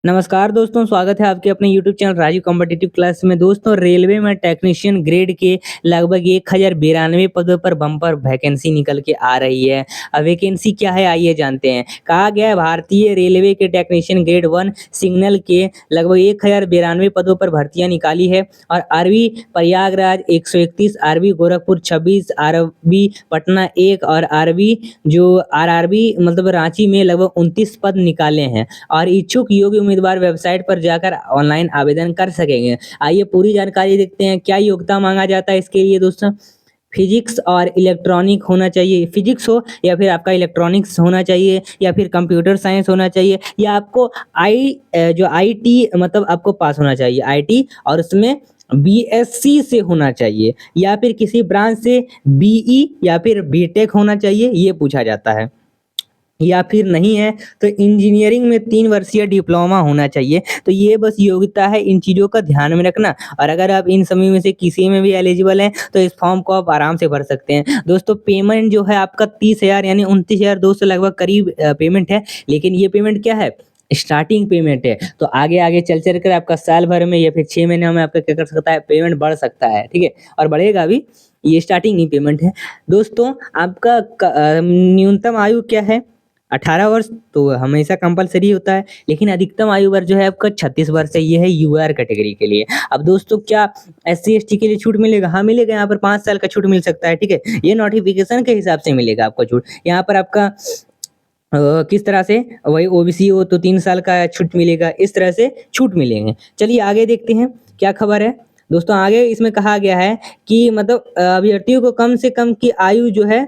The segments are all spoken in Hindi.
नमस्कार दोस्तों, स्वागत है आपके अपने YouTube channel Raju competitive class में। दोस्तों, रेलवे में टेक्नीशियन ग्रेड के लगभग 1092 पदों पर बम्पर वैकेंसी निकल के आ रही है। अब वैकेंसी क्या है आइए जानते हैं। कहा गया है भारतीय रेलवे के टेक्नीशियन ग्रेड 1 सिग्नल के लगभग 1092 पदों पर भर्तियां निकाली है और RB Prayagraj 131, RB Gorakhpur 26, RB Patna 1 और आरबी आरआरबी मतलब रांची में लगभग 29 पद निकाले हैं और इच्छुक योग्य उम्मीदवार वेबसाइट पर जाकर ऑनलाइन आवेदन कर सकेंगे। आइए पूरी जानकारी देखते हैं। क्या योग्यता मांगा जाता है इसके लिए दोस्तों? फिजिक्स और इलेक्ट्रॉनिक होना चाहिए, फिजिक्स हो या फिर आपका इलेक्ट्रॉनिक्स होना चाहिए या फिर कंप्यूटर साइंस होना चाहिए या आपको आईटी मतलब आपको पास होना चाहिए आईटी और उसमें बीएससी से होना चाहिए या फिर किसी ब्रांच से बीई या फिर बीटेक होना चाहिए, ये पूछा जाता है। या फिर नहीं है तो इंजीनियरिंग में 3 वर्षीय डिप्लोमा होना चाहिए। तो ये बस योग्यता है, इन चीज़ों का ध्यान में रखना। और अगर आप इन सभी में से किसी में भी एलिजिबल हैं तो इस फॉर्म को आप आराम से भर सकते हैं। दोस्तों, पेमेंट जो है आपका 30,000 यानी 29,200 लगभग करीब पेमेंट है। लेकिन ये पेमेंट क्या है? स्टार्टिंग पेमेंट है। तो आगे चल कर आपका साल भर में या फिर 6 महीने में आपका क्या कर सकता है, पेमेंट बढ़ सकता है, ठीक है, और बढ़ेगा भी। ये स्टार्टिंग ही पेमेंट है। दोस्तों, आपका न्यूनतम आयु क्या है? 18 वर्ष तो हमेशा कंपलसरी होता है, लेकिन अधिकतम आयु वर्ग जो है आपका 36 वर्ष है। ये है यूआर कैटेगरी के लिए। अब दोस्तों, क्या एससी एसटी के लिए छूट मिलेगा? हाँ मिलेगा, यहाँ पर 5 साल का छूट मिल सकता है, ठीक है। ये नोटिफिकेशन के हिसाब से मिलेगा आपको छूट। यहाँ पर आपका किस तरह से, वही ओबीसी हो तो 3 साल का छूट मिलेगा, इस तरह से छूट मिलेंगे। चलिए आगे देखते हैं क्या खबर है। दोस्तों, आगे इसमें कहा गया है कि मतलब अभ्यर्थियों को कम से कम की आयु जो है,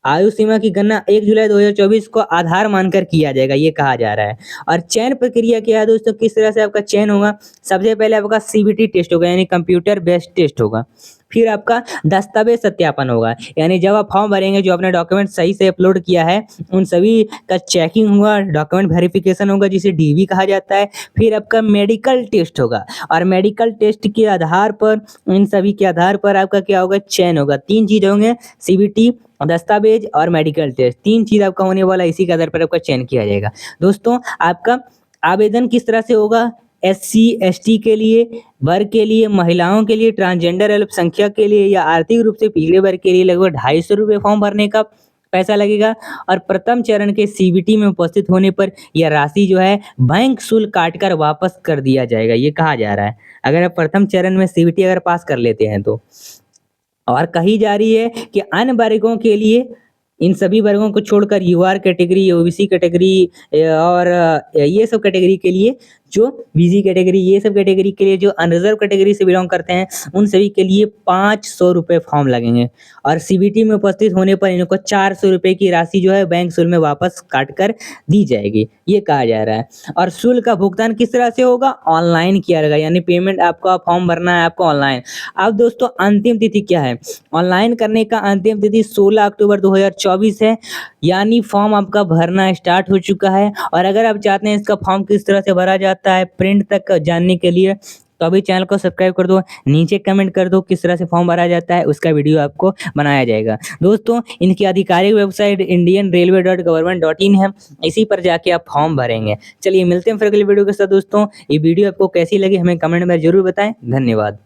आयु सीमा की गणना 1 जुलाई 2024 को आधार मानकर किया जाएगा, ये कहा जा रहा है। और चयन प्रक्रिया क्या है दोस्तों, किस तरह से आपका चयन होगा? सबसे पहले आपका सीबीटी टेस्ट होगा यानी कंप्यूटर बेस्ड टेस्ट होगा। फिर आपका दस्तावेज सत्यापन होगा, यानी जब आप फॉर्म भरेंगे जो आपने डॉक्यूमेंट सही से अपलोड किया है उन सभी का चेकिंग होगा, डॉक्यूमेंट वेरिफिकेशन होगा जिसे डीवी कहा जाता है। फिर आपका मेडिकल टेस्ट होगा और मेडिकल टेस्ट के आधार पर, इन सभी के आधार पर आपका क्या होगा, चयन होगा। 3 चीज होंगे, सीबीटी, दस्तावेज और मेडिकल टेस्ट, 3 चीज आपका होने वाला, इसी के आधार पर आपका चयन किया जाएगा। दोस्तों, आपका आवेदन किस तरह से होगा? एससी एसटी के लिए, वर्ग के लिए, महिलाओं के लिए, ट्रांसजेंडर अल्पसंख्यक के लिए या आर्थिक रूप से पिछड़े वर्ग के लिए लगभग 250 रुपये फॉर्म भरने का पैसा लगेगा। और प्रथम चरण के सीबीटी में उपस्थित होने पर यह राशि जो है बैंक शुल्क काटकर वापस कर दिया जाएगा, ये कहा जा रहा है, अगर आप प्रथम चरण में सीबीटी अगर पास कर लेते हैं तो। और कही जा रही है कि अन्य वर्गों के लिए, इन सभी वर्गों को छोड़कर यूआर कैटेगरी, ओबीसी कैटेगरी और ये सब कैटेगरी के लिए, जो बीसी कैटेगरी, ये सब कैटेगरी के लिए जो अनरिजर्व कैटेगरी से बिलोंग करते हैं उन सभी के लिए 500 रुपये फॉर्म लगेंगे। और सीबीटी में उपस्थित होने पर इनको 400 रुपये की राशि जो है बैंक शुल्क में वापस काट कर दी जाएगी, ये कहा जा रहा है। और शुल्क का भुगतान किस तरह से होगा? ऑनलाइन किया जाएगा, यानी पेमेंट आपका फॉर्म भरना है आपको ऑनलाइन। अब दोस्तों, अंतिम तिथि क्या है? ऑनलाइन करने का अंतिम तिथि 16 अक्टूबर 2024 है, यानी फॉर्म आपका भरना स्टार्ट हो चुका है। और अगर आप चाहते हैं इसका फॉर्म किस तरह से भरा जाता है प्रिंट तक जानने के लिए, तो अभी चैनल को सब्सक्राइब कर दो, नीचे कमेंट कर दो किस तरह से फॉर्म भरा जाता है, उसका वीडियो आपको बनाया जाएगा। दोस्तों, इनकी आधिकारिक वेबसाइट indianrailway.government.in है, इसी पर जाके आप फॉर्म भरेंगे। चलिए मिलते हैं फिर अगले वीडियो के साथ। दोस्तों, ये वीडियो आपको कैसी लगी हमें कमेंट में जरूर बताएं। धन्यवाद।